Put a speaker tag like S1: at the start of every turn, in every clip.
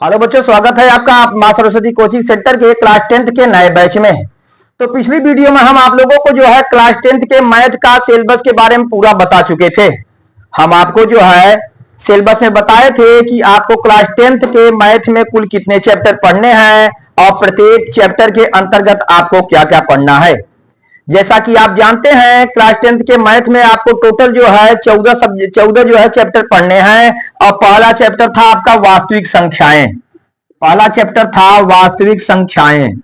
S1: Hello बच्चों, स्वागत है आपका मां सरस्वती कोचिंग सेंटर के क्लास 10th के नए बैच में। तो पिछली वीडियो में हम आप लोगों को जो है क्लास 10th के मैथ का सिलेबस के बारे में पूरा बता चुके थे। हम आपको जो है सिलेबस में बताए थे कि आपको क्लास 10th के मैथ में कुल कितने चैप्टर पढ़ने हैं और प्रत्येक चैप्टर के अंतर्गत आपको क्या क्या पढ़ना है। जैसा कि आप जानते हैं क्लास 10th के मैथ में आपको टोटल जो है 14 जो है चैप्टर पढ़ने हैं। और पहला चैप्टर था आपका वास्तविक संख्याएं। पहला चैप्टर था वास्तविक संख्याएं।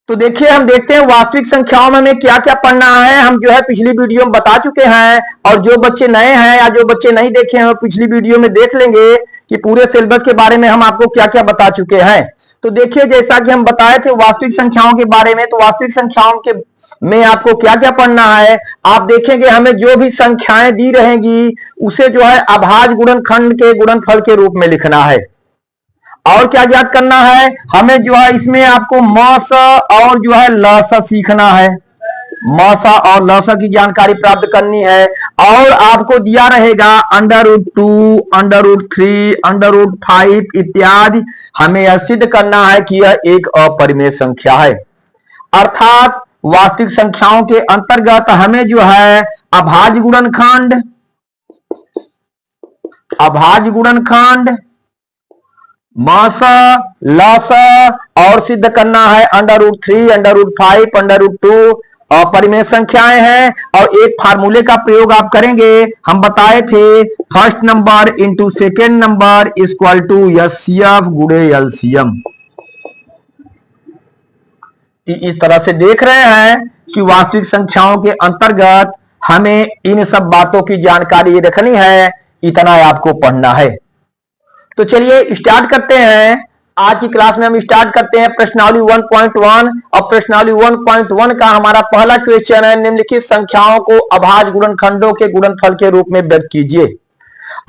S1: तो देखिए, हम देखते हैं वास्तविक संख्याओं में हमें क्या क्या पढ़ना है। हम जो है पिछली वीडियो में बता चुके हैं, और जो बच्चे नए हैं या जो बच्चे नहीं देखे हैं वो पिछली वीडियो में देख लेंगे कि पूरे सिलेबस के बारे में हम आपको क्या क्या बता चुके हैं। तो देखिए, जैसा कि हम बताए थे वास्तविक संख्याओं के बारे में, तो वास्तविक संख्याओं के में आपको क्या क्या पढ़ना है। आप देखेंगे हमें जो भी संख्याएं दी रहेंगी उसे जो है अभाज्य गुणनखंड के गुणनफल के रूप में लिखना है। और क्या याद करना है हमें, जो है इसमें आपको म स और जो है ल स सीखना है। म स और ल स की जानकारी प्राप्त करनी है। और आपको दिया रहेगा √2, √3, √5 इत्यादि। हमें यह सिद्ध करना है कि यह एक अपरिमेय संख्या है। अर्थात वास्तविक संख्याओं के अंतर्गत हमें जो है अभाज्य गुणनखंड, अभाज्य गुणनखंड, म स ल स और सिद्ध करना है √3, √5, √2 अपरिमेय संख्याएं हैं। और एक फार्मूले का प्रयोग आप करेंगे, हम बताए थे first number into second number equal to HCF गुणे एलसीएम। इस तरह से देख रहे हैं कि वास्तविक संख्याओं के अंतर्गत हमें इन सब बातों की जानकारी रखनी है। इतना आपको पढ़ना है। तो चलिए स्टार्ट करते हैं। आज की क्लास में हम स्टार्ट करते हैं प्रश्नावली 1.1। और प्रश्नावली 1.1 का हमारा पहला क्वेश्चन है, निम्नलिखित संख्याओं को अभाज्य गुणनखंडों के गुणनफल के रूप में व्यक्त कीजिए।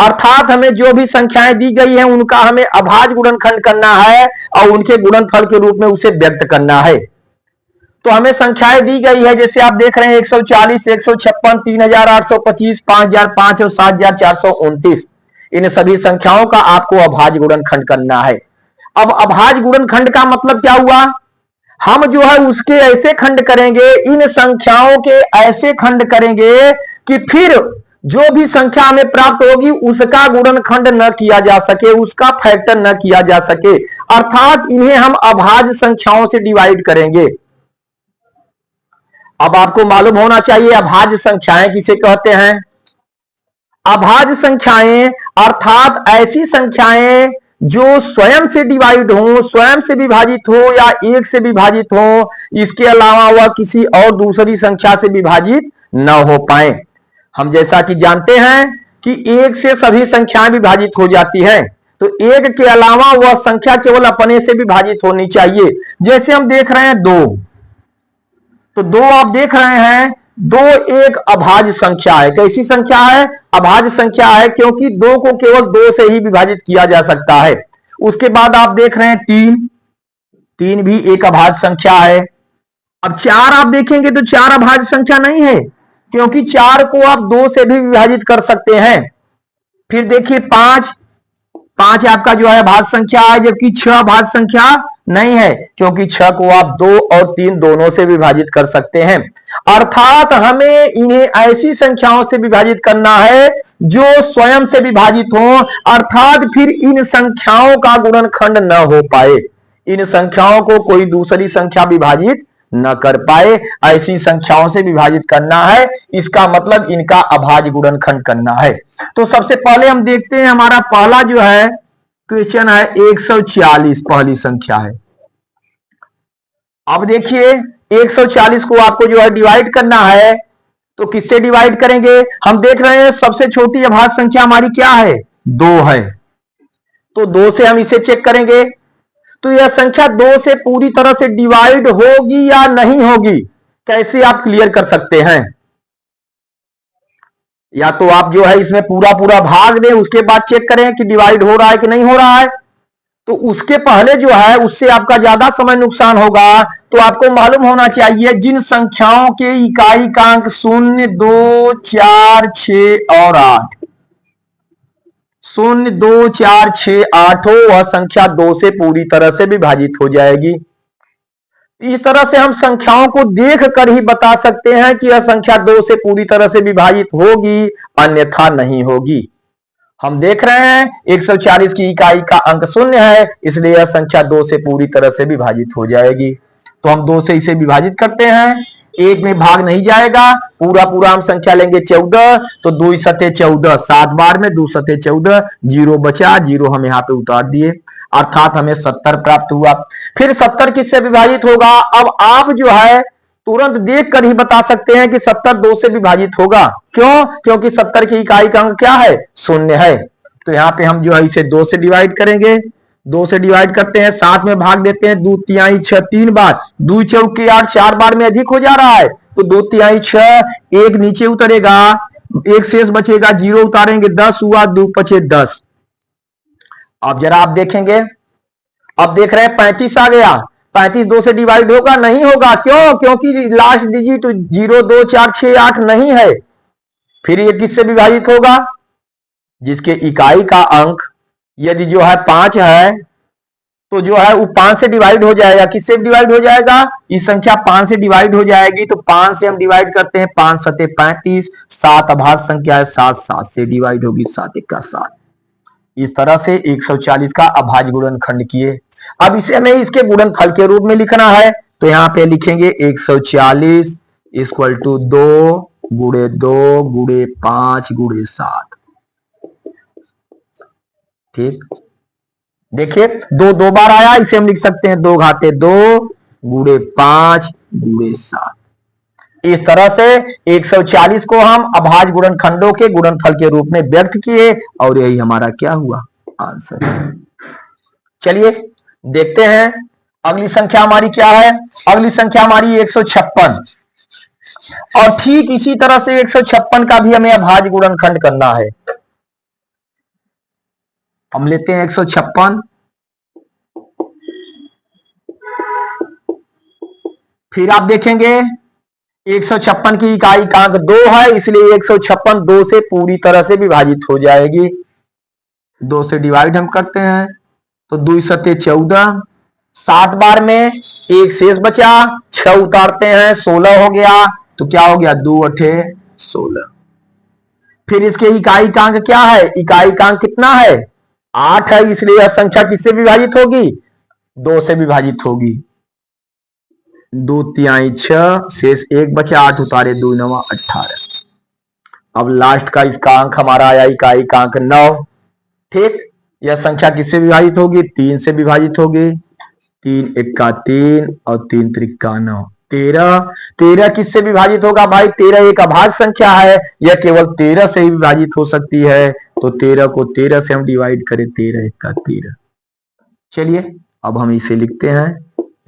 S1: अर्थात हमें जो भी संख्याएं दी गई हैं उनका हमें अभाज्य गुणनखंड करना है और उनके गुणनफल के रूप में उसे व्यक्त करना है। तो हमें संख्याएं दी गई है, जैसे आप देख रहे हैं 140, 156, 3825, 5005 और 7429। इन सभी संख्याओं का आपको अभाज्य गुणनखंड करना है। अब अभाज्य गुणनखंड का मतलब क्या हुआ, हम जो है उसके ऐसे खंड करेंगे, इन संख्याओं के ऐसे खंड करेंगे कि फिर जो भी संख्या हमें प्राप्त होगी उसका गुणनखंड न किया जा सके, उसका फैक्टर न किया जा सके। अर्थात इन्हें हम अभाज्य संख्याओं से डिवाइड करेंगे। अब आपको मालूम होना चाहिए अभाज्य संख्याएं किसे कहते हैं। अभाज्य संख्याएं अर्थात ऐसी संख्याएं जो स्वयं से डिवाइड हो, स्वयं से विभाजित हो या एक से विभाजित हो, इसके अलावा वह किसी और दूसरी संख्या से विभाजित न हो पाए। हम जैसा कि जानते हैं कि एक से सभी संख्याएं विभाजित हो जाती हैं, तो एक के अलावा वह संख्या केवल अपने से विभाजित होनी चाहिए। जैसे हम देख रहे हैं 2, तो 2 आप देख रहे हैं, 2 एक अभाज्य संख्या है। कैसी संख्या है, अभाज्य संख्या है, क्योंकि 2 को केवल 2 से ही विभाजित किया जा सकता है। उसके बाद आप देख रहे हैं 3, 3 भी एक अभाज्य संख्या है। अब 4 आप देखेंगे तो 4 अभाज्य संख्या नहीं है, क्योंकि 4 को आप 2 से भी विभाजित कर सकते हैं। फिर देखिए 5, 5 आपका जो है अभाज्य संख्या है, जबकि 6 अभाज्य संख्या नहीं है, क्योंकि 6 को आप 2 और 3 दोनों से विभाजित कर सकते हैं। अर्थात हमें इन्हें ऐसी संख्याओं से विभाजित करना है जो स्वयं से विभाजित हो, अर्थात फिर इन संख्याओं का गुणनखंड न हो पाए, इन संख्याओं को कोई दूसरी संख्या विभाजित न कर पाए, ऐसी संख्याओं से विभाजित करना है। इसका मतलब इनका अभाज्य गुणनखंड करना है। तो सबसे पहले हम देखते हैं, हमारा पहला जो है क्वेश्चन है 140 पहली संख्या है। अब देखिए 140 को आपको जो है डिवाइड करना है, तो किससे डिवाइड करेंगे। हम देख रहे हैं सबसे छोटी अभाज्य संख्या हमारी क्या है, 2 है, तो 2 से हम इसे चेक करेंगे। तो यह संख्या 2 से पूरी तरह से डिवाइड होगी या नहीं होगी, कैसे आप क्लियर कर सकते हैं। या तो आप जो है इसमें पूरा पूरा भाग दें, उसके बाद चेक करें कि डिवाइड हो रहा है कि नहीं हो रहा है। तो उसके पहले जो है उससे आपका ज्यादा समय नुकसान होगा, तो आपको मालूम होना चाहिए जिन संख्याओं के इकाई का अंक 0, 2, 4, 6 और 8, 0, 2, 4, 6, 8 हो, वह संख्या 2 से पूरी तरह से विभाजित हो जाएगी। इस तरह से हम संख्याओं को देख कर ही बता सकते हैं कि यह संख्या 2 से पूरी तरह से विभाजित होगी, अन्यथा नहीं होगी। हम देख रहे हैं 140 की इकाई का अंक 0 है, इसलिए यह संख्या 2 से पूरी तरह से विभाजित हो जाएगी। तो हम 2 से इसे विभाजित करते हैं, एक में भाग नहीं जाएगा, पूरा पूरा हम संख्या लेंगे 14, तो 2 सते 14, 7 बार में 2 सते 14, 0 बचा, 0 हम यहाँ पे उतार दिए, अर्थात हमें 70 प्राप्त हुआ। फिर 70 किससे विभाजित होगा? अब आप जो है तुरंत देख कर ही बता सकते हैं कि 70 2 से विभाजित होगा। क्यों? क्योंकि 70 की इकाई का अंक क्या है? 0 है। तो यहाँ पे हम जो है इसे 2 से डिवाइड करेंगे, 2 से डिवाइड करते हैं, 7 में भाग देते हैं, 2 तिहाई 6 3 बार, 2 चौके 8 4 बार में अधिक हो जा रहा है, तो 2 तिहाई 6, एक नीचे उतरेगा, एक शेष बचेगा, 0 उतारेंगे, 10 हुआ, 2 पचे 10। अब जरा आप देखेंगे, अब देख रहे हैं 35 आ गया, 35 2 से डिवाइड होगा? नहीं होगा। क्यों? क्योंकि लास्ट डिजिट 0, 2, 4, 6, 8 नहीं है। फिर ये किससे विभाजित होगा? जिसके इकाई का अंक यदि जो है 5 है, तो जो है वो 5 से डिवाइड हो जाएगा। किससे डिवाइड हो जाएगा? इस संख्या 5 से डिवाइड हो जाएगी, तो 5 से हम डिवाइड करते हैं, 5 सते 35, 7 अभाज्य संख्या है, 7 7 से डिवाइड होगी, 7 1 का 7। इस तरह से 140 का अभाज्य गुणनखंड किए। अब इसे हमें इसके गुणनफल के रूप में लिखना है, तो यहाँ पे लिखेंगे 140 इक्वल टू 2 गुणे 2 गुणे 5 गुणे 7। ठीक, देखिए 2 2 बार आया, इसे हम लिख सकते हैं 2 घाते 2 गुणे 5 गुणे 7। इस तरह से 140 को हम अभाज्य गुणनखंडों के गुणनफल के रूप में व्यक्त किए, और यही हमारा क्या हुआ? आंसर। चलिए देखते हैं अगली संख्या हमारी क्या है। अगली संख्या हमारी 156, और ठीक इसी तरह से 156 का भी हमें अभाज्य गुणनखंड करना है। हम लेते हैं 156, फिर आप देखेंगे 156 की इकाई का अंक 2 है, इसलिए 156 2 से पूरी तरह से विभाजित हो जाएगी। 2 से डिवाइड हम करते हैं, तो 2 सते 14, 7 बार में एक शेष बचा, 6 उतारते हैं, 16 हो गया, तो क्या हो गया? 2 अठे 16। फिर इसके इकाई का अंक क्या है? इकाई का अंक कितना है? 8 है, इसलिए यह संख्या किससे विभाजित होगी? 2 से विभाजित होगी। 2 तिहाई 6, शेष 1 बचा, 8 उतारे 2 9 18। अब लास्ट का इसका अंक हमारा आया इकाई का अंक 9। ठीक, यह संख्या किससे विभाजित होगी? 3 से विभाजित होगी। 3 1 का 3 और 3 3 का 9, 13। 13 किससे विभाजित होगा भाई? 13 एक अभाज्य संख्या है, यह केवल 13 से ही विभाजित हो सकती है, तो 13 को 13 से हम डिवाइड करें, 13 1 का 13। चलिए अब हम इसे लिखते हैं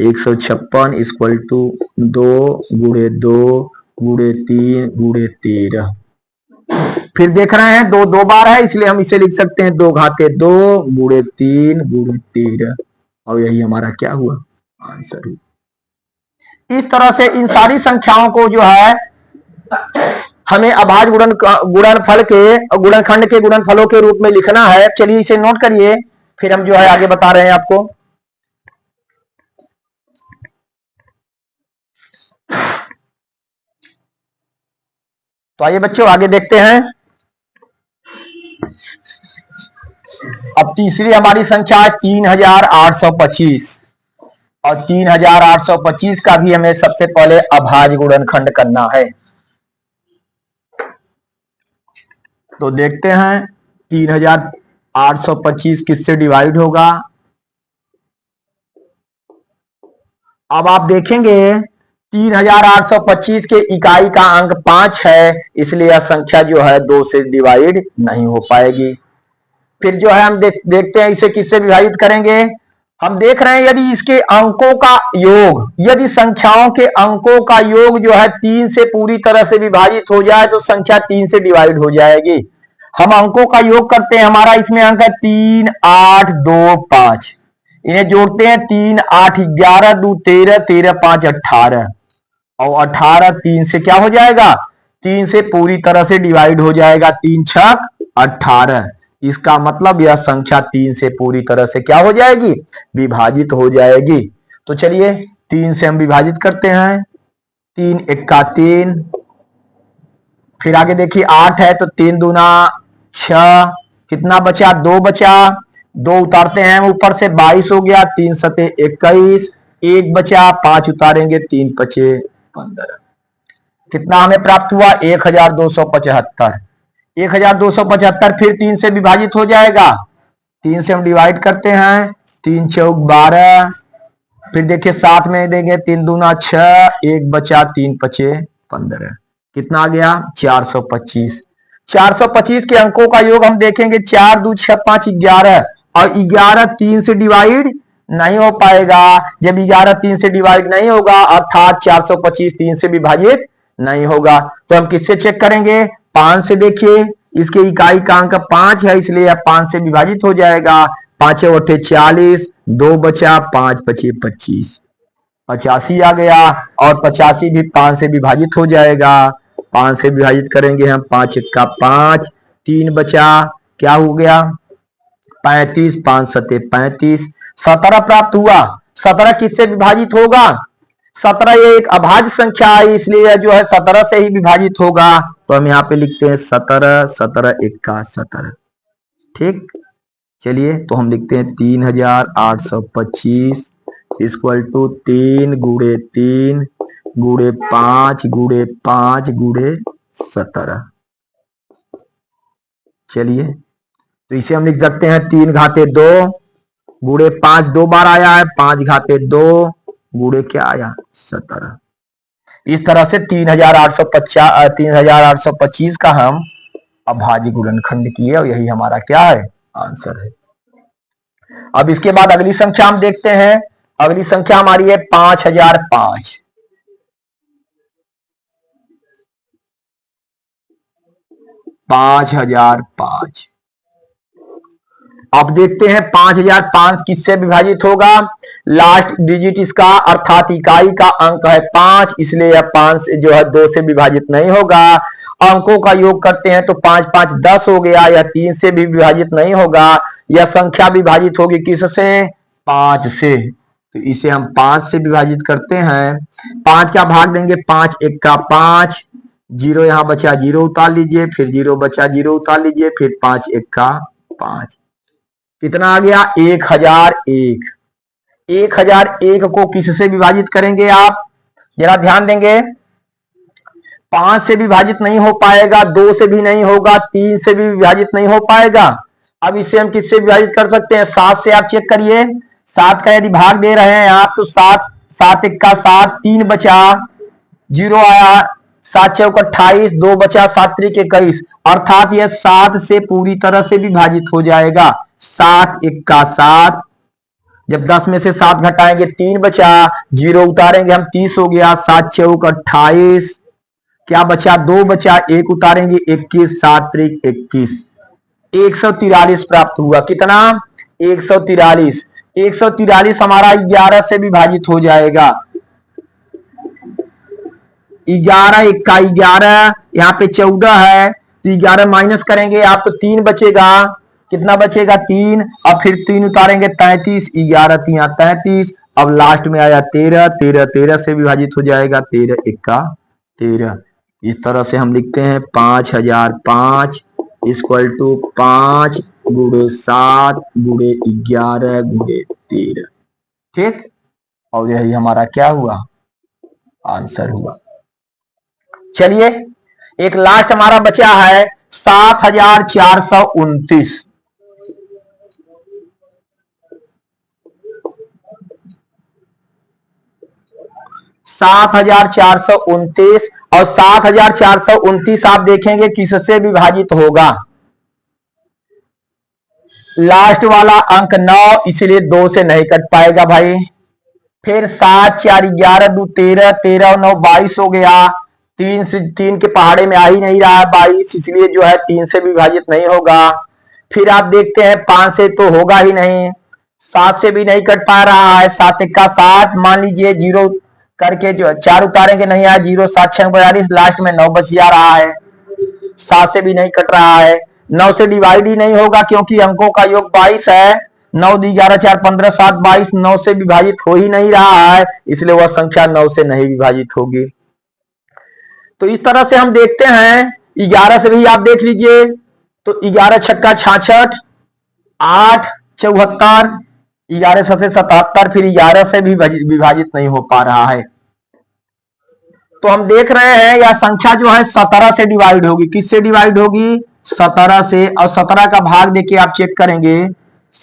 S1: 156 इक्वल टू 2 गुणे 2 गुणे 3 गुणे 13। फिर देख रहे हैं 2 2 बार है, इसलिए हम इसे लिख सकते हैं 2 घाते 2 गुणे 3 गुणे 13, और यही हमारा क्या हुआ? आंसर हुआ। इस तरह से इन सारी संख्याओं को जो है हमें अभाज्य गुणनफल के गुणनखंड के गुणनफलों के रूप में लिखना है। चलिए इसे नोट करिए, फिर हम जो है आगे बता रहे हैं आपको। तो आइए बच्चों आगे देखते हैं। अब तीसरी हमारी संख्या है 3825, और 3825 का भी हमें सबसे पहले अभाज्य गुणनखंड करना है। तो देखते हैं 3825 किससे डिवाइड होगा। अब आप देखेंगे 3825 के इकाई का अंक 5 है, इसलिए यह संख्या जो है 2 से डिवाइड नहीं हो पाएगी। फिर जो है हम देखते हैं इसे किससे विभाजित करेंगे। हम देख रहे हैं यदि इसके अंकों का योग, यदि संख्याओं के अंकों का योग जो है 3 से पूरी तरह से विभाजित हो जाए, तो संख्या 3 से डिवाइड हो जाएगी। हम अंकों का योग करते हैं, हमारा इसमें अंक है 3 8 2 5, इन्हें जोड़ते हैं 3 8 11 2 13 13 5 18 और 18 3 से क्या हो जाएगा, 3 से पूरी तरह से डिवाइड हो जाएगा, 3 छक 18। इसका मतलब यह संख्या 3 से पूरी तरह से क्या हो जाएगी, विभाजित हो जाएगी। तो चलिए 3 से हम विभाजित करते हैं, 3 एक्का 3, फिर आगे देखिए 8 है तो 3 दूना 6, कितना बचा, 2 बचा, 2 उतारते हैं ऊपर से 22 हो गया, 3 सते 21, 1 बचा, 5 उतारेंगे 3 पचे 15। कितना हमें प्राप्त हुआ, 1275। 1275 फिर 3 से विभाजित हो जाएगा, 3 से हम डिवाइड करते हैं, 3 चौक 12, फिर देखिए 7 में देंगे, 3 दूना 6, 1 बचा, 3 पचे 15, कितना आ गया 425। 425 के अंकों का योग हम देखेंगे, 4 2 6 5 11, और 11 3 से डिवाइड नहीं हो पाएगा। जब 11 3 से डिवाइड नहीं होगा अर्थात 425 3 से विभाजित नहीं होगा, तो हम किससे चेक करेंगे, 5 से। देखिए इसके इकाई का अंक 5 है, इसलिए यह 5 से विभाजित हो जाएगा, 5 8 40, 2 बचा, 5 पचे 25, 85 आ गया, और 85 भी 5 से विभाजित हो जाएगा, 5 से विभाजित करेंगे हम, 5 एक्का 5, 3 बचा, क्या हो गया 35, 5 सते 35, 17 प्राप्त हुआ। 17 किससे विभाजित होगा, 17 ये एक अभाज्य संख्या है, इसलिए जो है 17 से ही विभाजित होगा, तो हम यहाँ पे लिखते हैं 17, 17 एक्का 17। ठीक, चलिए तो हम लिखते हैं 3825 इक्वल टू 3 गुणे 3 गुणे 5 गुणे 5 गुणे 17। चलिए तो इसे हम लिख सकते हैं 3 घाते 2 गुणे 5, 2 बार आया है, 5 घाते 2 गुणे क्या आया 17। इस तरह से 3825 का हम अभाज्य गुणनखंड किए, और यही हमारा क्या है, आंसर है। अब इसके बाद अगली संख्या हम देखते हैं, अगली संख्या हमारी है 5005। 5005, अब देखते हैं 5005 किससे विभाजित होगा, लास्ट डिजिट इसका अर्थात इकाई का अंक है 5, इसलिए यह 5 से जो है 2 से विभाजित नहीं होगा। अंकों का योग करते हैं तो 5 5 10 हो गया, यह 3 से भी विभाजित नहीं होगा, यह संख्या विभाजित होगी किससे, 5 से, तो इसे हम 5 से विभाजित करते हैं। 5 का भाग देंगे, 5 एक्का 5, 0 यहां बचा 0 उतार लीजिए, फिर 0 बचा 0 उतार लीजिए, फिर 5 एक्का 5, कितना आ गया 1001। 1001 को किससे विभाजित करेंगे, आप जरा ध्यान देंगे, 5 से विभाजित नहीं हो पाएगा, 2 से भी नहीं होगा, 3 से भी विभाजित नहीं हो पाएगा। अब इसे हम किससे विभाजित कर सकते हैं, 7 से। आप चेक करिए, 7 का यदि भाग दे रहे हैं आप तो 7 7 एक्का 7, 3 बचा, 0 आया, 7 चौक 28, 2 बचा, 7 त्रिक 21, अर्थात यह 7 से पूरी तरह से विभाजित हो जाएगा। 7 एक्का 7, जब 10 में से 7 घटाएंगे 3 बचा, 0 उतारेंगे हम 30 हो गया, 7 चौक 28, क्या बचा 2 बचा, 1 उतारेंगे 21, 7 त्रिक 21, 143 प्राप्त हुआ। कितना 143। 143 हमारा 11 से विभाजित हो जाएगा, 11 एक्का 11, यहाँ पे 14 है तो 11 माइनस करेंगे आप तो 3 बचेगा, कितना बचेगा 3, अब फिर 3 उतारेंगे 33, 11 3 33, अब लास्ट में आया 13, 13 13 से विभाजित हो जाएगा, 13 एक्का 13। इस तरह से हम लिखते हैं 5005 इक्वल टू 5 गुणे 7 गुणे 11 गुणे 13। ठीक, और यही हमारा क्या हुआ, आंसर हुआ। चलिए एक लास्ट हमारा बचा है 7429। 7429, और 7429 आप देखेंगे किससे विभाजित होगा, लास्ट वाला अंक 9, इसलिए 2 से नहीं कट पाएगा भाई। फिर 7 4 11 2 13, 13 9 22 हो गया, 3 से 3 के पहाड़े में आ ही नहीं रहा है 22, इसलिए जो है 3 से विभाजित नहीं होगा। फिर आप देखते हैं 5 से तो होगा ही नहीं, 7 से भी नहीं कट पा रहा है, 7 1 7, मान लीजिए 0 करके जो 4 उतारेंगे नहीं आया, 0 7 6 42, लास्ट में 9 बच जा रहा है। 7 से भी नहीं कट रहा है, 9 से डिवाइड ही नहीं होगा क्योंकि अंकों का योग 22 है। 9 दी 11 4 15 7 22, 9 से विभाजित हो ही नहीं रहा है, इसलिए वह संख्या 9 से नहीं विभाजित होगी। तो इस तरह से हम देखते हैं। 11 से भी आप देख लीजिए, तो 11 छक्का 66, 8 74, 11 सते 77, फिर 11 से भी विभाजित नहीं हो पा रहा है। तो हम देख रहे हैं यह संख्या जो है 17 से डिवाइड होगी। किससे डिवाइड होगी? 17 से। और 17 का भाग देखिए आप चेक करेंगे,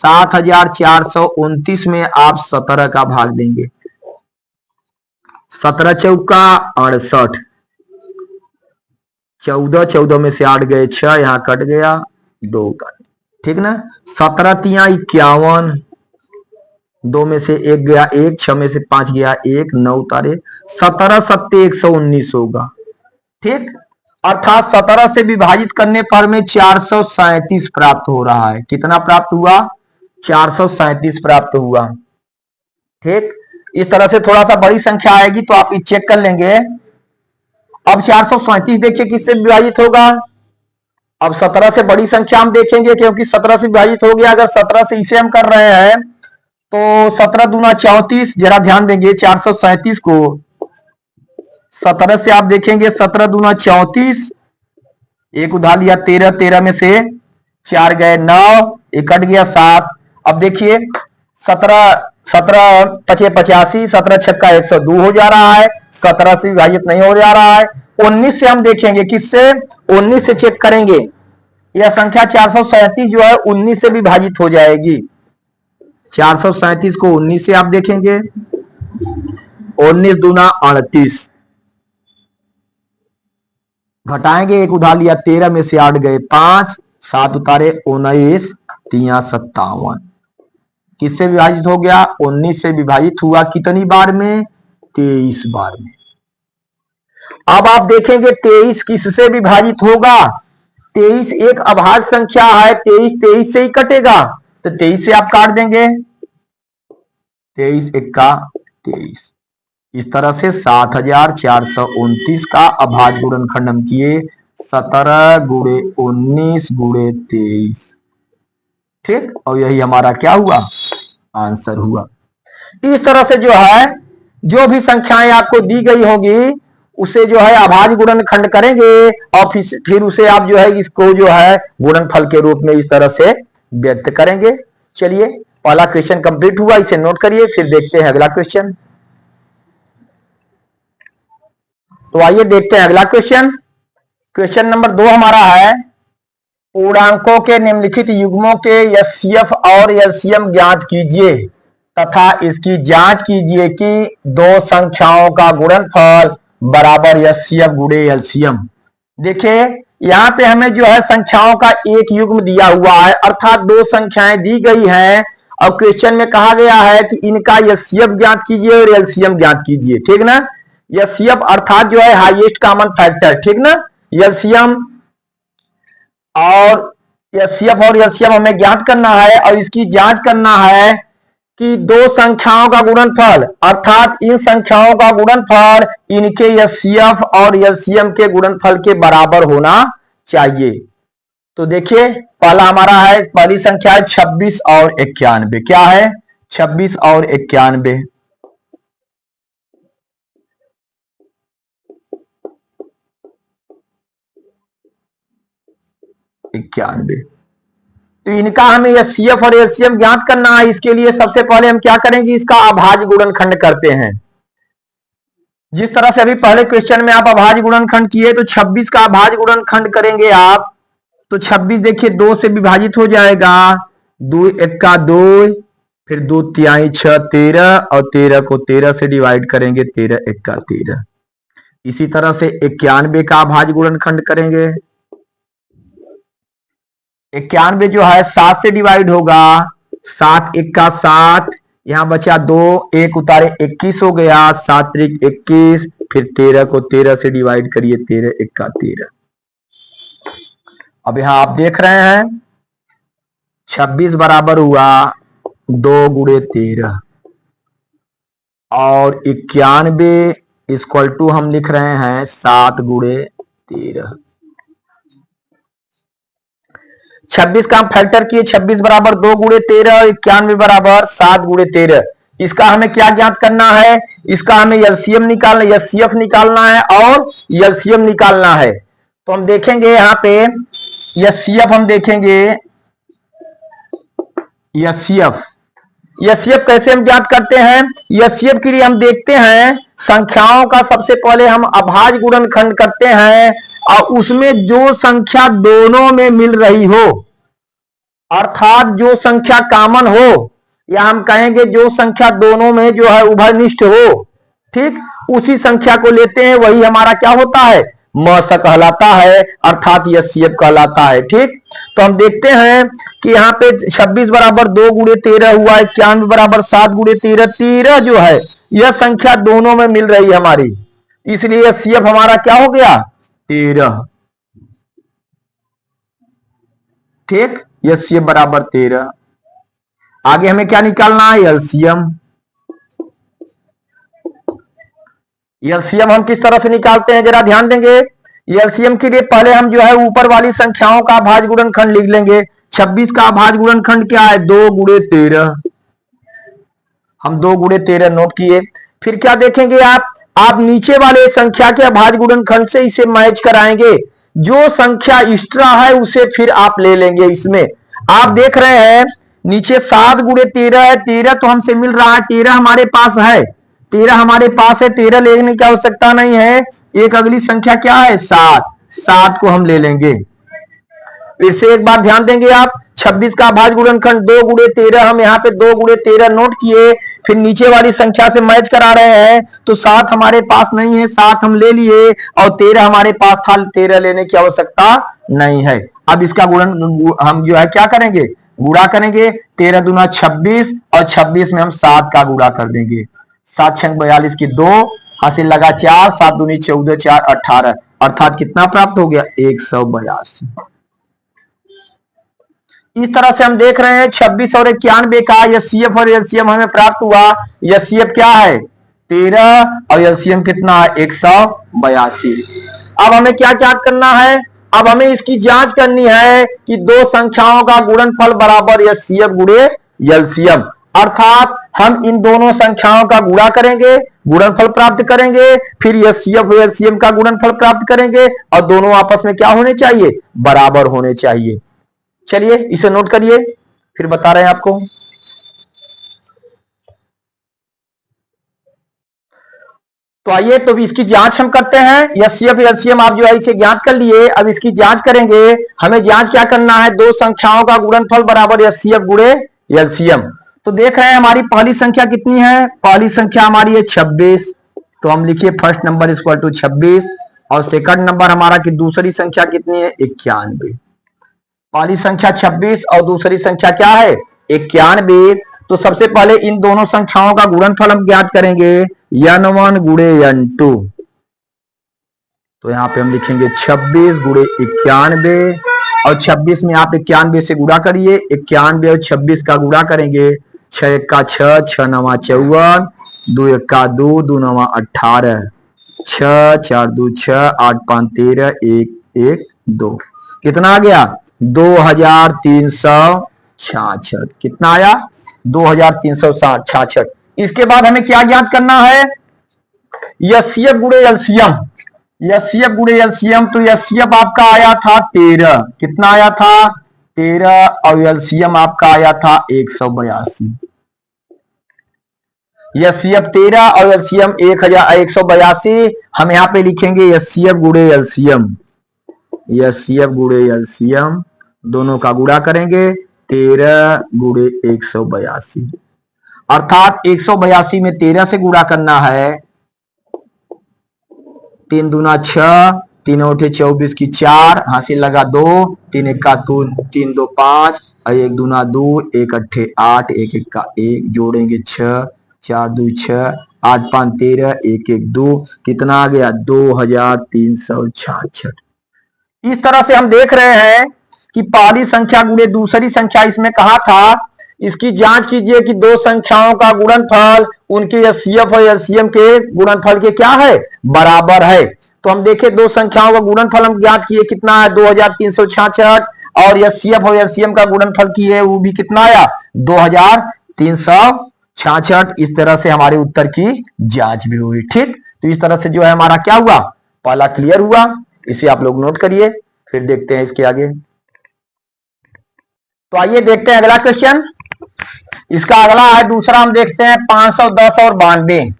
S1: 7429 में आप 17 का भाग देंगे। 17 चौका 68, 14, 14 में से 8 गए 6, यहां कट गया 2 का, ठीक ना। 17 तिया 51, 2 में से 1 गया 1, 6 में से 5 गया 1, 9 उतारे, 17 सत्ते 119 होगा, ठीक। अर्थात 17 से विभाजित करने पर में 437 प्राप्त हो रहा है। कितना प्राप्त हुआ? 437 प्राप्त हुआ, ठीक। इस तरह से थोड़ा सा बड़ी संख्या आएगी तो आप चेक कर लेंगे। अब 437 देखिए किससे विभाजित होगा। अब 17 से बड़ी संख्या हम देखेंगे क्योंकि 17 से विभाजित हो गया। अगर 17 से इसे हम कर रहे हैं तो 17 दूना 34, जरा ध्यान देंगे 437 को 17 से आप देखेंगे, 17 दूना 34, एक उधार लिया 13, 13 में से 4 गए 9, एक कट गया 7। अब देखिए 17 17 पचे 85, 17 छक्का 102 हो जा रहा है, 17 से विभाजित नहीं हो जा रहा है। 19 से हम देखेंगे, किससे? 19 से चेक करेंगे, यह संख्या 437 जो है 19 से विभाजित हो जाएगी। 437 को 19 से आप देखेंगे, 19 दूना 38, घटाएंगे, एक उधार लिया 13 में से 8 गए 5, 7 उतारे 19, 3 57, किससे विभाजित हो गया? 19 से विभाजित हुआ कितनी बार में? 23 बार में। अब आप देखेंगे 23 किससे विभाजित होगा? 23 एक अभाज्य संख्या है, 23 23 से ही कटेगा, तो 23 से आप काट देंगे, 23 एक्का 23। इस तरह से 7429 का अभाज्य गुणनखंड हम किए, 17 गुणे 19 गुणे 23, ठीक। और यही हमारा क्या हुआ? आंसर हुआ। इस तरह से जो है जो भी संख्याएं आपको दी गई होगी उसे जो है अभाज्य गुणनखंड करेंगे और फिर उसे आप जो है इसको जो है गुणनफल के रूप में इस तरह से व्यक्त करेंगे। चलिए पहला क्वेश्चन कंप्लीट हुआ, इसे नोट करिए, फिर देखते हैं अगला क्वेश्चन। तो आइए देखते हैं अगला क्वेश्चन। क्वेश्चन नंबर 2 हमारा है, पूर्णांकों के निम्नलिखित युग्मों के एचसीएफ और एलसीएम ज्ञात कीजिए तथा इसकी जांच कीजिए कि दो संख्याओं का गुणनफल बराबर एचसीएफ गुणे एलसीएम। देखिए यहाँ पे हमें जो है संख्याओं का एक युग्म दिया हुआ है, अर्थात दो संख्याएं दी गई हैं और क्वेश्चन में कहा गया है कि इनका एचसीएफ ज्ञात कीजिए और एलसीएम ज्ञात कीजिए, ठीक ना। एचसीएफ अर्थात जो है हाईएस्ट कॉमन फैक्टर, ठीक ना। एलसीएम और एचसीएफ और एलसीएम हमें ज्ञात करना है और इसकी जांच करना है कि दो संख्याओं का गुणनफल अर्थात इन संख्याओं का गुणनफल इनके एचसीएफ और एलसीएम के गुणनफल के बराबर होना चाहिए। तो देखिए पहला हमारा है, पहली संख्या है 26 और 91। क्या है? 26 और 91। तो इनका हमें एचसीएफ और एलसीएम ज्ञात करना है। इसके लिए सबसे पहले हम क्या करेंगे? इसका अभाज्य गुणनखंड करते हैं। जिस तरह से अभी पहले क्वेश्चन में आप अभाज्य गुणनखंड किए तो 26 का अभाज्य गुणनखंड करेंगे आप तो 26 देखिए 2 से विभाजित हो जाएगा, 2 एक्का 2, फिर 2 तिहाई 6 13 और 13 को 13 से डिवाइड करेंगे, 13 एक्का 13। इसी तरह से 91 का अभाज्य गुणनखंड करेंगे। 91 जो है 7 से डिवाइड होगा, 7 एक्का 7, यहां बचा 2, 1 उतारे 21 हो गया, 7 त्रिक 21, फिर 13 को 13 से डिवाइड करिए, 13 एक्का 13। अब यहां आप देख रहे हैं 26 बराबर हुआ 2 गुणे 13 और 91 इक्वल टू हम लिख रहे हैं 7 गुणे 13। 26 का हम फैक्टर किए, 26 बराबर 2 गुणे 13 और 91 बराबर 7 गुणे 13। इसका हमें क्या ज्ञात करना है? इसका हमें एलसीएम निकालना, एचसीएफ निकालना है और एलसीएम निकालना है। तो हम देखेंगे यहाँ पे एचसीएफ हम देखेंगे, एचसीएफ एचसीएफ कैसे हम ज्ञात करते हैं? एचसीएफ के लिए हम देखते हैं संख्याओं का सबसे पहले हम अभाज्य गुणनखंड करते हैं और उसमें जो संख्या दोनों में मिल रही हो, अर्थात जो संख्या कॉमन हो, या हम कहेंगे जो संख्या दोनों में जो है उभयनिष्ठ हो, ठीक, उसी संख्या को लेते हैं, वही हमारा क्या होता है? मस कहलाता है, अर्थात एचसीएफ कहलाता है। ठीक, तो हम देखते हैं कि यहाँ पे 26 बराबर 2 गुणे 13 हुआ, 91 बराबर 7 गुणे 13। 13 जो है यह संख्या दोनों में मिल रही है हमारी, इसलिए एचसीएफ हमारा क्या हो गया? 13। ठीक, एचसीएफ बराबर 13। आगे हमें क्या निकालना है? एलसीएम। एलसीएम हम किस तरह से निकालते हैं जरा ध्यान देंगे। एलसीएम के लिए पहले हम जो है ऊपर वाली संख्याओं का अभाज्य गुणनखंड लिख लेंगे। 26 का अभाज्य गुणनखंड क्या है? 2 गुणे 13। हम 2 गुणे 13 नोट किए। फिर क्या देखेंगे आप नीचे वाले संख्या के अभाज्य गुणनखंड से इसे मैच कराएंगे। जो संख्या एक्स्ट्रा है उसे फिर आप ले लेंगे। इसमें आप देख रहे हैं नीचे 7 गुणे 13 है, 13 तो हमसे मिल रहा है, 13 हमारे पास है, 13 हमारे पास है, 13 लेने की आवश्यकता नहीं है। एक अगली संख्या क्या है? 7, 7 को हम ले लेंगे। फिर से एक बार ध्यान देंगे आप, 26 का अभाज्य गुणनखंड 2 गुणे 13, हम यहाँ पे 2 गुणे 13 नोट किए। फिर नीचे वाली संख्या से मैच करा रहे हैं, तो 7 हमारे पास नहीं है, 7 हम ले लिए और 13 हमारे पास था, 13 लेने की आवश्यकता नहीं है। अब इसका गुणन हम जो है क्या करेंगे? गुणा करेंगे। 13 दूना 26 और 26 में हम 7 का गुणा कर देंगे। 7 छंग 42 की 2, हासिल लगा 4, 7 दूनी 14, 4 18, अर्थात कितना प्राप्त हो गया? 182। इस तरह से हम देख रहे हैं 26 और 91 का एचसीएफ और एलसीएम हमें प्राप्त हुआ। एचसीएफ क्या है? 13 और एलसीएम कितना है? 182। अब हमें क्या ज्ञात करना है? अब हमें इसकी जांच करनी है कि दो संख्याओं का गुणनफल बराबर एचसीएफ गुणे एलसीएम, अर्थात हम इन दोनों संख्याओं का गुणा करेंगे, गुणनफल प्राप्त करेंगे, फिर एचसीएफ और एलसीएम का गुणनफल प्राप्त करेंगे और दोनों आपस में क्या होने चाहिए? बराबर होने चाहिए। चलिए इसे नोट करिए, फिर बता रहे हैं आपको। तो आइए तो इसकी जांच हम करते हैं। एचसीएफ एलसीएम आप जो है इसे ज्ञात कर लिए, अब इसकी जांच करेंगे। हमें जांच क्या करना है? दो संख्याओं का गुणनफल बराबर एचसीएफ गुणे एलसीएम। तो देख रहे हैं हमारी पहली संख्या कितनी है? पहली संख्या हमारी है 26, तो हम लिखिए फर्स्ट नंबर इक्वल टू 26, और सेकंड नंबर हमारा की दूसरी संख्या कितनी है? 91। पहली संख्या 26 और दूसरी संख्या क्या है? 91। तो सबसे पहले इन दोनों संख्याओं का गुणनफल हम ज्ञात करेंगे, n1 गुणे n2। तो यहाँ पे हम लिखेंगे 26 गुणे 91, और 26 में आप 91 से गुणा करिए, 91 और 26 का गुणा करेंगे, 6 1 6, 6 9 54, 2 1 2, 2 9 18, 6 4 2 6, 8 5 13, 1 1 2, कितना आ गया? 2366। कितना आया? 2366। इसके बाद हमें क्या ज्ञात करना है? एचसीएफ गुणे एलसीएम। एचसीएफ गुणे एलसीएम, तो एचसीएफ आपका आया था 13, कितना आया था? 13, और एलसीएम आपका आया था 182। एचसीएफ 13 और एलसीएम 182। हम यहाँ पे लिखेंगे एचसीएफ गुणे एलसीएम, एचसीएफ गुणे एलसीएम, दोनों का गुणा करेंगे, 13 गुणे 182, अर्थात 182 में 13 से गुणा करना है। 3 दूना 6, 3 उठे 24 की 4, हासिल लगा 2, 3 1 2, 3 2 5, 1 दूना 2, 1 अट्ठे 8, 1 1 1, जोड़ेंगे 6, 4 2 6, 8 5 13, 1 1 2, कितना आ गया? 2366। इस तरह से हम देख रहे हैं कि पहली संख्या गुणे दूसरी संख्या, इसमें कहा था इसकी जांच कीजिए कि दो संख्याओं का गुणनफल उनके एचसीएफ और एलसीएम के गुणनफल के क्या है, बराबर है। तो हम देखें दो संख्याओं का गुणनफल हम ज्ञात किए कितना है 2366 और एचसीएफ और एलसीएम का गुणनफल किए वो भी कितना आया 2366। इस तरह से हमारे उत्तर की जांच भी हुई। ठीक, तो इस तरह से जो है हमारा क्या हुआ, पहला क्लियर हुआ। इसे आप लोग नोट करिए, फिर देखते हैं इसके आगे। तो आइए देखते हैं अगला क्वेश्चन। इसका अगला है दूसरा, हम देखते हैं 510 और 92।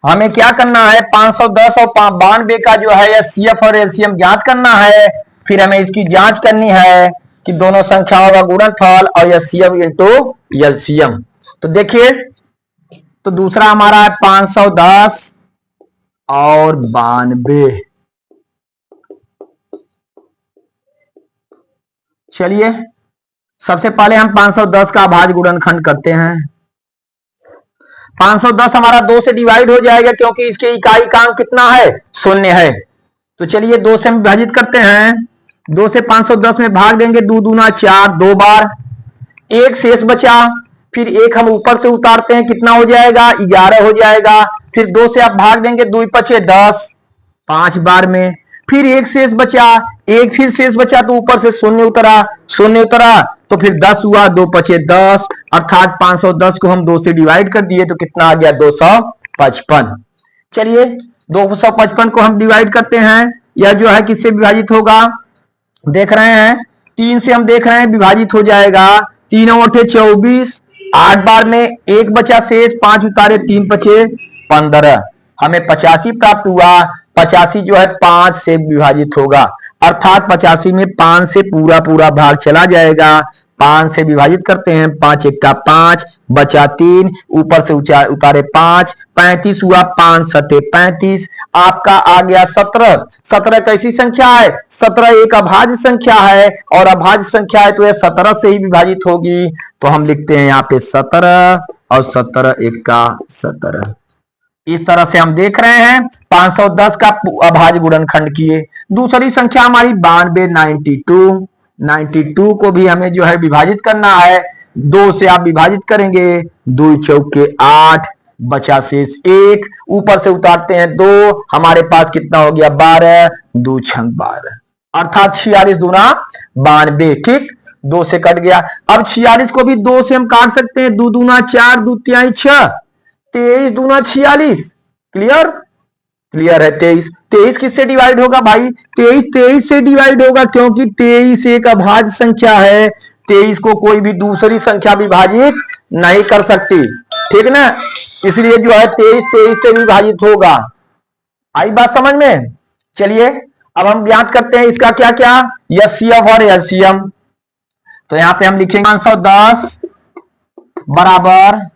S1: हमें क्या करना है 510 और 92 का जो है एचसीएफ और एलसीएम ज्ञात करना है। फिर हमें इसकी जांच करनी है कि दोनों संख्याओं का गुणनफल और एचसीएफ इंटू एलसीएम। तो देखिए, तो दूसरा हमारा है 510 और 92। चलिए सबसे पहले हम 510 का अभाज्य गुणनखंड करते हैं। 510 हमारा 2 से डिवाइड हो जाएगा क्योंकि इसके इकाई कांक कितना है, 0 है। तो चलिए 2 से हम विभाजित करते हैं। 2 से 510 में भाग देंगे, 2 दूना 4, 2 बार, एक शेष बचा। फिर एक हम ऊपर से उतारते हैं, कितना हो जाएगा 11 हो जाएगा। फिर 2 से आप भाग देंगे, 2 पचे 10, 5 बार में। फिर एक शेष बचा, एक फिर शेष बचा तो ऊपर से 0 उतरा, 0 उतरा तो फिर 10 हुआ, 2 पचे 10, अर्थात 510 को हम 2 से डिवाइड कर दिए तो कितना आ गया 255। चलिए 255 को हम डिवाइड करते हैं। यह जो है किससे विभाजित होगा, देख रहे हैं 3 से हम देख रहे हैं विभाजित हो जाएगा। 3 और 8 24, 8 बार में एक बचा शेष, 5 उतारे 3 पचे 15, हमें 85 प्राप्त हुआ। 85 जो है 5 से विभाजित होगा, अर्थात 85 में 5 से पूरा पूरा भाग चला जाएगा। 5 से विभाजित करते हैं, 5 एक का 5, बचा 3, ऊपर से उतारे 5, 35 हुआ, 5 सते 35, आपका आ गया 17। 17 कैसी संख्या है, 17 एक अभाज्य संख्या है और अभाज्य संख्या है तो यह 17 से ही विभाजित होगी। तो हम लिखते हैं यहाँ पे 17 और 17 एक का 17। इस तरह से हम देख रहे हैं 510 का अभाज्य गुणनखंड किए। दूसरी संख्या हमारी 92, 92 को भी हमें जो है विभाजित करना है। 2 से आप विभाजित करेंगे, 2 चौके 8, बचा शेष 1, ऊपर से उतारते हैं 2, हमारे पास कितना हो गया 12, 2 छंग 12, अर्थात 46 दूना 92। ठीक, 2 से कट गया। अब 46 को भी 2 से हम काट सकते हैं, 2 दूना 4, 2 तिहाई 6, 23 दूना 46। क्लियर, क्लियर है। 23 किससे डिवाइड होगा भाई, 23 से डिवाइड होगा क्योंकि 23 एक अभाज्य संख्या है। 23 को कोई भी दूसरी संख्या विभाजित नहीं कर सकती, ठीक ना, इसलिए जो है 23 से विभाजित होगा। आई बात समझ में। चलिए अब हम ज्ञात करते हैं इसका क्या क्या, एचसीएफ और एलसीएम। तो यहां पे हम लिखेंगे 510 बराबर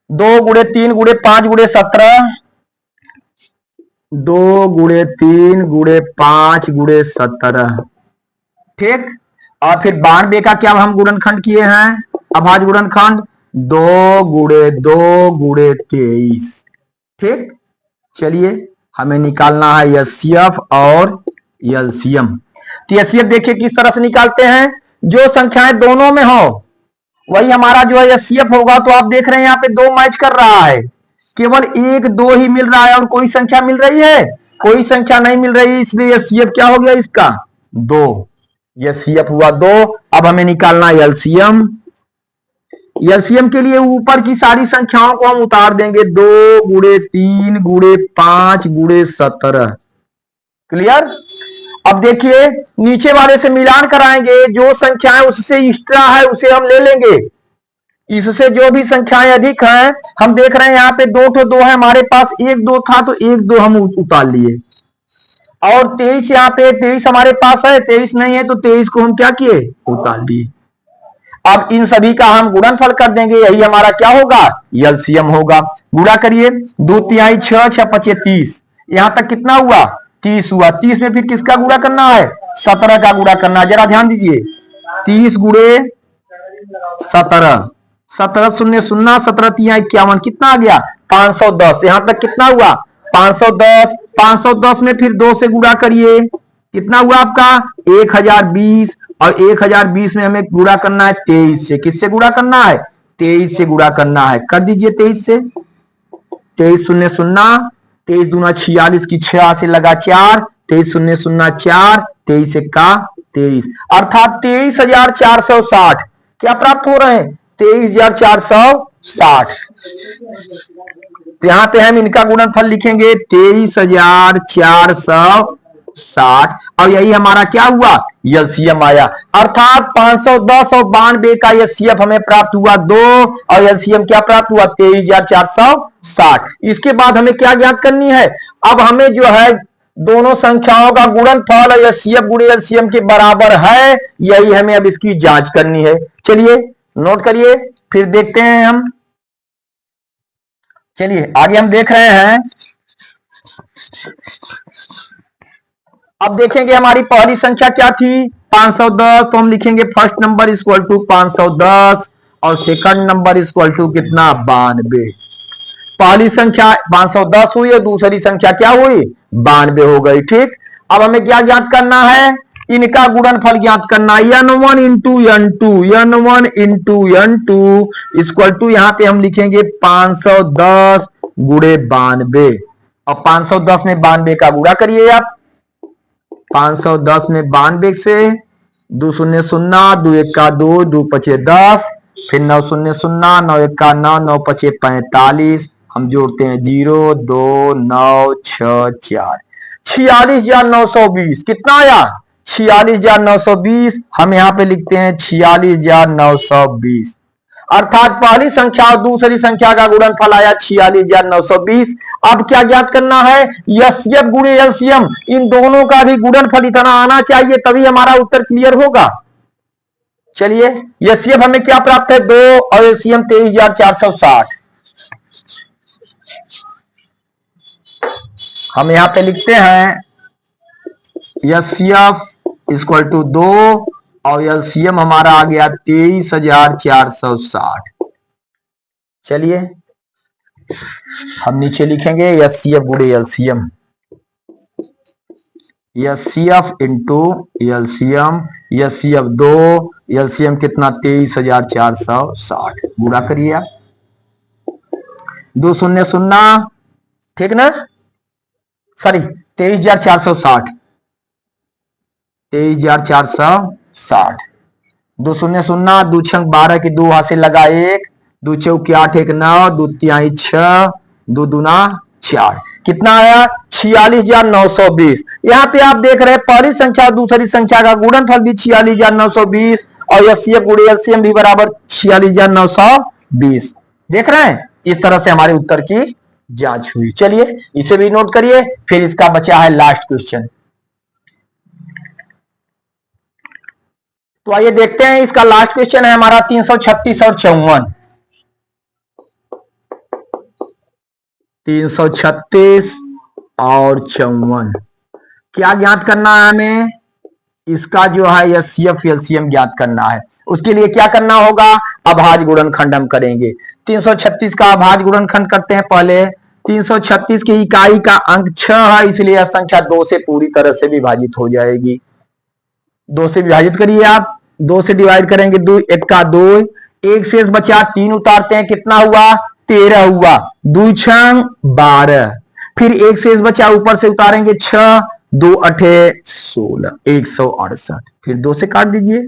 S1: 2 गुणे 3 गुणे 5 गुणे 17, 2 गुणे 3 गुणे 5 गुणे 17। ठीक, और फिर 92 का क्या हम गुणनखंड किए हैं, अभाज्य गुणनखंड 2 गुणे 2 गुणे 23। ठीक, चलिए हमें निकालना है एचसीएफ और एलसीएम। तो एचसीएफ देखिए किस तरह से निकालते हैं, जो संख्याएं दोनों में हो वही हमारा जो है एचसीएफ होगा। तो आप देख रहे हैं यहाँ पे 2 मैच कर रहा है, केवल 1 2 ही मिल रहा है और कोई संख्या मिल रही है, कोई संख्या नहीं मिल रही, इसलिए एचसीएफ क्या हो गया इसका 2, एचसीएफ हुआ 2। अब हमें निकालना है एलसीएम। एलसीएम के लिए ऊपर की सारी संख्याओं को हम उतार देंगे, 2 गुणे 3 गुणे 5 गुणे 17। क्लियर। अब देखिए नीचे वाले से मिलान कराएंगे, जो संख्याएं उससे एक्स्ट्रा है उसे हम ले लेंगे, इससे जो भी संख्याएं अधिक हैं, हम देख रहे हैं यहाँ पे 2 है हमारे पास, 1 2 था तो 1 2 हम उतार लिए। और 23 यहाँ पे 23 हमारे पास है, 23 नहीं है तो 23 को हम क्या किए उतार लिए। अब इन सभी का हम गुणनफल कर देंगे, यही हमारा क्या होगा एलसीएम होगा। गुणा करिए, 2 तिहाई 6, 6 पचे 30, यहां तक कितना हुआ 30 हुआ। 30 में फिर किसका गुणा करना है, 17 का गुणा करना है। जरा ध्यान दीजिए, 30 गुणे 17, 17 शून्य 0, 17 तिहाई 51, कितना आ गया 510। यहां तक कितना हुआ 510। 510 में फिर 2 से गुणा करिए, कितना हुआ आपका 1020, और 1020 में हमें गुणा करना है 23 से। किससे गुणा करना है? 23 से गुणा करना है। कर दीजिए 23 से। 23 शून्य शून्य, 23 दूना 46 की 6 से लगा 4, 23 शून्य शून्य 4, 23 का 23, अर्थात 23,460 क्या प्राप्त हो रहे हैं? 23,460। तो यहां पे हम इनका गुणनफल लिखेंगे 23,460 और यही हमारा क्या हुआ? एलसीएम आया। अर्थात 510 और 92 का एचसीएफ हमें प्राप्त हुआ 2 और एलसीएम क्या प्राप्त हुआ? 23,460। इसके बाद हमें क्या ज्ञात करनी है? अब हमें जो है दोनों संख्याओं का गुणनफल और एचसीएफ गुणे एलसीएम के बराबर है, यही हमें अब इसकी जांच करनी है। चलिए नोट करिए, फिर देखते हैं हम। चलिए आगे हम देख रहे हैं। अब देखेंगे हमारी पहली संख्या क्या थी? 510। तो हम लिखेंगे फर्स्ट नंबर इक्वल टू 510 और सेकंड नंबर इक्वल टू कितना? 92। पहली संख्या 510 हुई और दूसरी संख्या क्या हुई? 92 हो गई। ठीक, अब हमें क्या ज्ञात करना है? इनका गुणनफल ज्ञात करना है। n1 into n2, n1 into n2 equal to यहां पे हम लिखेंगे 510 गुणे 92 और 510 में 92 का गुणा करिए आप। 510 में 92 से 2 शून्य शून्य, 2 एक का 2, 2 पचे 10, फिर 9 शून्य शून्य, 9 एक का 9, 9 पचे 45, हम जोड़ते हैं 0 2 9 6 4, 46,920 कितना आया? 46,920। हम यहां पे लिखते हैं 46,920। अर्थात पहली संख्या और दूसरी संख्या का गुणनफल आया 46,920। अब क्या ज्ञात करना है? एचसीएफ गुणे एलसीएम, इन दोनों का भी गुणनफल इतना आना चाहिए, तभी हमारा उत्तर क्लियर होगा। चलिए एचसीएफ हमें क्या प्राप्त है? 2 और एलसीएम 23,460। हम यहां पे लिखते हैं एचसीएफ इक्वल टू 2 और एलसीएम हमारा आ गया 23,460। चलिए हम नीचे लिखेंगे एचसीएफ गुणे LCM, HCF into LCM, HCF 2, LCM कितना? 23,460। गुणा करिए आप। 2 शून्य शून्य, ठीक ना? सॉरी 23,460, 23,460। 2 शून्य शून्य, 2 छंग 12 की 2 हाथ से लगा 1, 2 चौके 8 1 9, 2 तिहाई 6, 2 दूना 4, कितना आया? 46,920। यहाँ पे आप देख रहे हैं पहली संख्या दूसरी संख्या का गुणनफल भी 46,920 और एचसीएफ गुणे एलसीएम भी बराबर 46,920। देख रहे हैं? इस तरह से हमारे उत्तर की जांच हुई। चलिए इसे भी नोट करिए, फिर इसका बचा है लास्ट क्वेश्चन। तो आइए देखते हैं, इसका लास्ट क्वेश्चन है हमारा 336 और 54। 336 और 54 क्या ज्ञात करना है हमें? इसका जो है एचसीएफ एलसीएम ज्ञात करना है। उसके लिए क्या करना होगा? अभाज्य गुणनखंड हम करेंगे। 336 का अभाज्य गुणनखंड करते हैं पहले। 336 की इकाई का अंक 6 है, इसलिए यह संख्या 2 से पूरी तरह से विभाजित हो जाएगी। 2 से विभाजित करिए आप। 2 से डिवाइड करेंगे 2 एक का 2, 1 शेष बचा, 3 उतारते हैं, कितना हुआ? 13 हुआ। 2 छंग 12, फिर 1 शेष बचा, ऊपर से उतारेंगे 6, 2 अठे 16, 168, फिर 2 से काट दीजिए।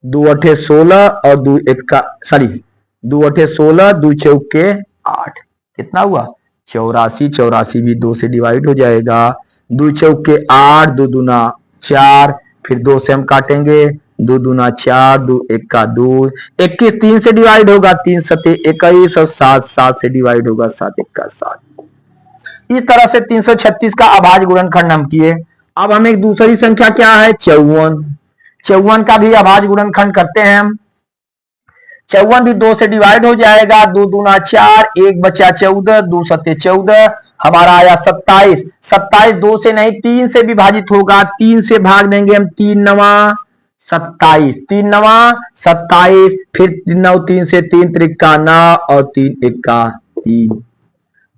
S1: 2 अठे 16 और 2 एक का सॉरी 2 अठे 16, 2 चौके 8, कितना हुआ? 84। 84 भी 2 से डिवाइड हो जाएगा। 2 चौके 8, 2 दूना 4, फिर 2 से हम काटेंगे, 2 दूना 4, 2 एक का 2, 21 3 से डिवाइड होगा, 3 सते 21 और 7 7 से डिवाइड होगा, 7 एक का 7। इस तरह से 336 का अभाज्य गुणनखंड हम किए। अब हमें एक दूसरी संख्या क्या है? 54। 54 का भी अभाज्य गुणनखंड करते हैं हम। 54 भी 2 से डिवाइड हो जाएगा। 2 दूना 4, 1 बचा 14, 2 सते 14, हमारा आया 27। 27 2 से नहीं 3 से विभाजित होगा। 3 से भाग देंगे हम, 3 नवा 27, 3 नवा 27, फिर 9 3 से 3 त्रिका 9 और 3 इक्का 3।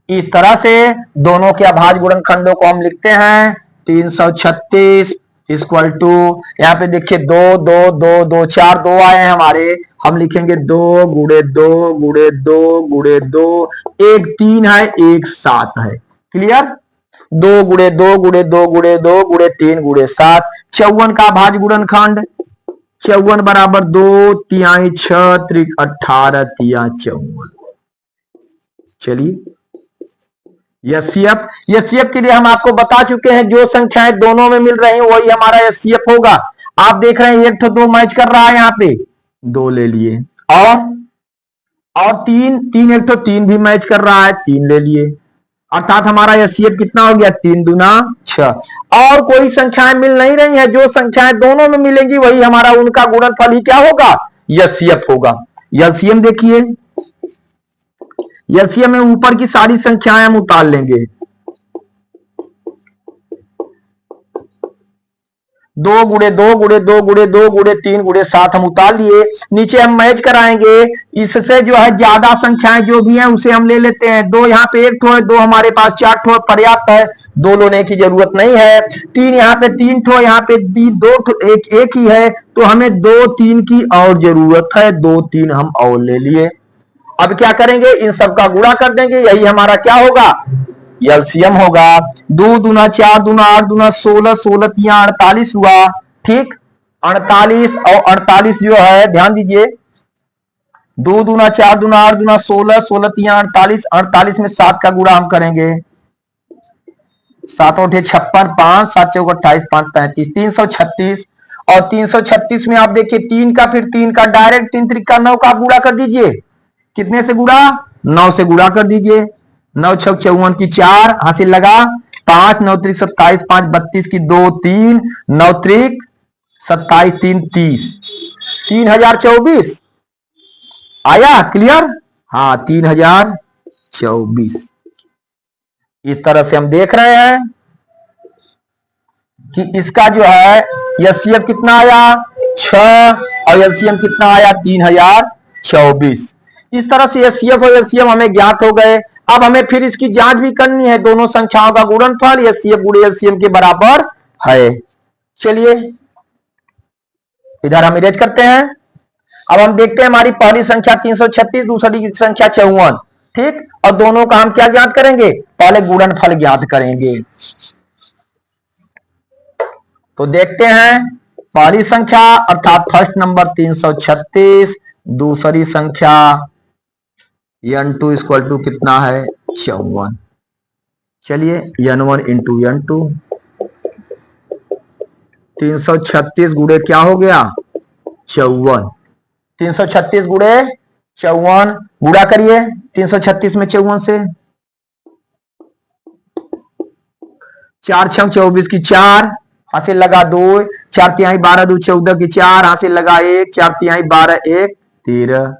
S1: इस तरह से दोनों के अभाज्य गुणनखंडों को हम लिखते हैं 336 इक्वल टू, यहाँ पे देखिए दो दो दो दो, चार दो आए हैं हमारे, हम लिखेंगे दो गुड़े दो गुड़े दो गुड़े दो, एक तीन है एक सात है। क्लियर? दो गुड़े दो गुड़े दो गुड़े दो गुड़े तीन गुड़े सात, 54 का भाज्य गुणनखंड, 54 बराबर दो तिहाई छह त्रिक 18 तिया 54। चलिए एचसीएफ के लिए हम आपको बता चुके हैं, जो संख्याएं दोनों में मिल रही हैं वही हमारा एचसीएफ होगा। आप देख रहे हैं एक तो दो मैच कर रहा है, यहाँ पे दो ले लिए, और तीन तीन, एक तो तीन भी मैच कर रहा है, तीन ले लिए, अर्थात हमारा एचसीएफ कितना हो गया, तीन दूना छह। और कोई संख्याएं मिल नहीं रही है, जो संख्याएं दोनों में मिलेंगी वही हमारा उनका गुणनफल ही क्या होगा, एचसीएफ होगा। एलसीएम देखिए, एलसीएम में ऊपर की सारी संख्याएं हम उतार लेंगे, दो गुड़े दो गुड़े दो गुड़े दो गुड़े तीन गुड़े सात हम उतार लिए, नीचे हम मैच कराएंगे, इससे जो है ज्यादा संख्याएं जो भी हैं उसे हम ले लेते हैं। दो यहाँ पे एक ठो है, दो हमारे पास चार ठो पर्याप्त है, दो लेने की जरूरत नहीं है। तीन यहाँ पे तीन ठो, यहाँ पे दो ठो, एक ही है, तो हमें दो तीन की और जरूरत है, दो तीन हम और ले लिए। अब क्या करेंगे, इन सब का गुणा कर देंगे, यही हमारा क्या होगा, एलसीएम होगा। दो दूना चार दूना आठ दूना 16, 16 तिया 48 हुआ। ठीक, 48 और 48 जो है ध्यान दीजिए, दो दूना चार दूना आठ दूना 16, 16 तिया 48, 48 में 7 का गुणा हम करेंगे, 7 8 56, 5 7 चौक 28, 5 33, 336। और 336 में आप देखिए तीन का, फिर तीन का डायरेक्ट, तीन त्रिका 9 का आप गुणा कर दीजिए, कितने से गुणा, 9 से गुणा कर दीजिए, 9 छक 54 की 4 हासिल लगा, 5 9 त्रिक 27, 5 32 की 2 3, 9 त्रिक 27 3 30, 3024 आया। क्लियर? हाँ 3024। इस तरह से हम देख रहे हैं कि इसका जो है एचसीएफ कितना आया 6 और एलसीएम कितना आया 3024। इस तरह से एचसीएफ और एलसीएम हमें ज्ञात हो गए। अब हमें फिर इसकी जांच भी करनी है, दोनों संख्याओं का गुणनफल एचसीएफ गुणे एलसीएम के बराबर है। चलिए इधर हम इरेज करते हैं। अब हम देखते हैं हमारी पहली संख्या 336, दूसरी संख्या 54। ठीक, और दोनों का हम क्या ज्ञात करेंगे, पहले गुणनफल ज्ञात करेंगे। तो देखते हैं पहली संख्या अर्थात फर्स्ट नंबर 336, दूसरी संख्या n2 इक्वल टू कितना है 54। चलिए n1 इंटू n2, 336 गुणे क्या हो गया 54, 336 गुणे 54, गुणा करिए 336 में 54 से, 4 6 24 की 4 हासिल लगा 2, 4 तिहाई 12 2 14 की 4 हासिल लगा 1, 4 तिहाई 12 1 13,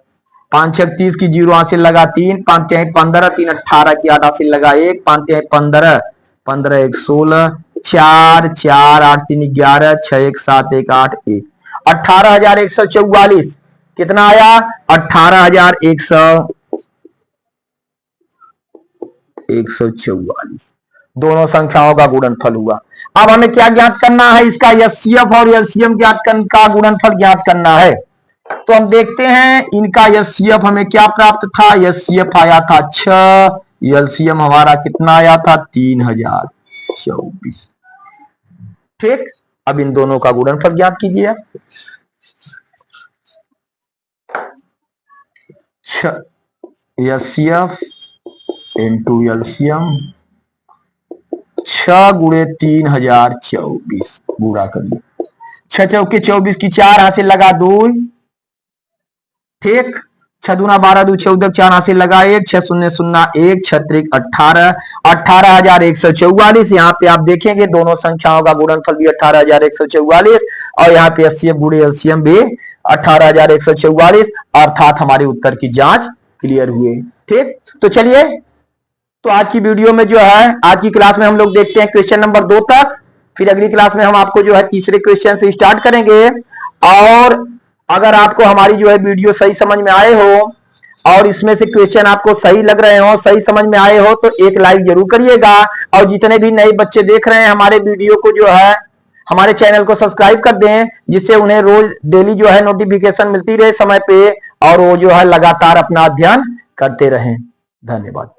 S1: 5 6 30 की 0 हासिल लगा 3, 5 तिहाई 15 3 18 की 8 हासिल लगा 1, 5 तिहाई 15 15 1 16, 4 4 8 3 11, 6 1 7 1 8 1, 18,144 कितना आया 18,144, दोनों संख्याओं का गुणनफल हुआ। अब हमें क्या ज्ञात करना है, इसका एचसीएफ और एलसीएम ज्ञात का गुणनफल ज्ञात करना है। तो हम देखते हैं इनका एचसीएफ हमें क्या प्राप्त था, एचसीएफ आया था 6, एलसीएम हमारा कितना आया था 3024। ठीक, अब इन दोनों का गुणनफल ज्ञात कीजिए। एचसीएफ इंटू एलसीएम 6 गुणे 3024 गुणा करिए, 6 चौके 24 की 4 हासिल लगा 2, ठीक, 6 दूना 12 2 14 4 हासिल लगा 1, 6 0 0 1 6 त्रिक 18, 18,144। यहाँ पे आप देखेंगे दोनों संख्याओं का गुणनफल भी 18,144 और यहाँ पे एचसीएफ गुणे एलसीएम भी 18,144, अर्थात हमारे उत्तर की जांच क्लियर हुए। ठीक, तो चलिए, तो आज की वीडियो में जो है, आज की क्लास में हम लोग देखते हैं क्वेश्चन नंबर 2 तक, फिर अगली क्लास में हम आपको जो है तीसरे क्वेश्चन से स्टार्ट करेंगे। और अगर आपको हमारी जो है वीडियो सही समझ में आए हो और इसमें से क्वेश्चन आपको सही लग रहे हो, सही समझ में आए हो, तो एक लाइक जरूर करिएगा। और जितने भी नए बच्चे देख रहे हैं हमारे वीडियो को जो है हमारे चैनल को सब्सक्राइब कर दें, जिससे उन्हें रोज डेली जो है नोटिफिकेशन मिलती रहे समय पे, और वो जो है लगातार अपना अध्ययन करते रहें। धन्यवाद।